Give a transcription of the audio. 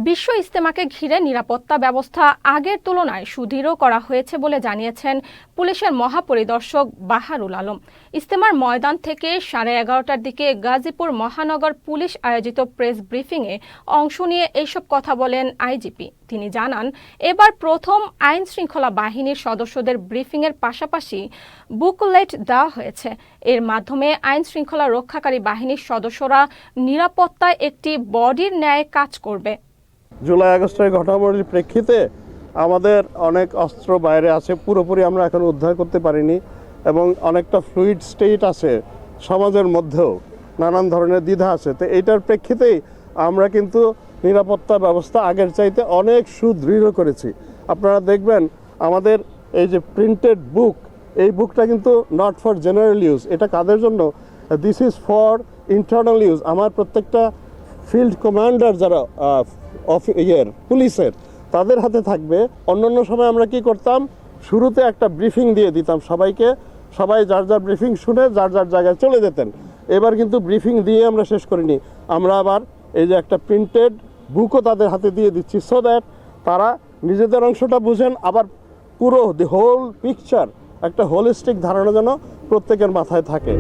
বিশ্ব ইজতেমাকে ঘিরে নিরাপত্তা ব্যবস্থা আগের তুলনায় সুদৃঢ় করা হয়েছে বলে জানিয়েছেন পুলিশের মহাপরিদর্শক বাহারুল আলম। ইজতেমার ময়দান থেকে 11:30টার দিকে গাজীপুর মহানগর পুলিশ আয়োজিত প্রেস ব্রিফিংয়ে অংশ নিয়ে এইসব কথা বলেন আইজিপি। তিনি জানান, এবার প্রথম আইন শৃঙ্খলা বাহিনীর সদস্যদের ব্রিফিংয়ের পাশাপাশি বুকলেট দেওয়া হয়েছে। এর মাধ্যমে আইন শৃঙ্খলা রক্ষাকারী বাহিনীর সদস্যরা নিরাপত্তায় একটি বডির ন্যায় কাজ করবে। জুলাই আগস্টের ঘটনাবলীর প্রেক্ষিতে আমাদের অনেক অস্ত্র বাইরে আছে, পুরোপুরি আমরা এখন উদ্ধার করতে পারিনি এবং অনেকটা ফ্লুইড স্টেট আছে সমাজের মধ্যেও, নানান ধরনের দ্বিধা আছে। তো এইটার প্রেক্ষিতেই আমরা কিন্তু নিরাপত্তা ব্যবস্থা আগের চাইতে অনেক সুদৃঢ় করেছি। আপনারা দেখবেন আমাদের এই যে প্রিন্টেড বুক, এই বুকটা কিন্তু নট ফর জেনারেল ইউজ। এটা কাদের জন্য? This is for internal use. আমার প্রত্যেকটা ফিল্ড কমান্ডার যারা পুলিশের, তাদের হাতে থাকবে। অন্যান্য সময় আমরা কি করতাম, শুরুতে একটা ব্রিফিং দিয়ে দিতাম সবাইকে, সবাই যার যার ব্রিফিং শুনে যার যার জায়গায় চলে যেতেন। এবার কিন্তু ব্রিফিং দিয়ে আমরা শেষ করিনি, আমরা আবার এই যে একটা প্রিন্টেড বুকও তাদের হাতে দিয়ে দিচ্ছি, সো দ্যাট তারা নিজেদের অংশটা বুঝেন, আবার পুরো দি হোল পিকচার, একটা হোলিস্টিক ধারণা যেন প্রত্যেকের মাথায় থাকে।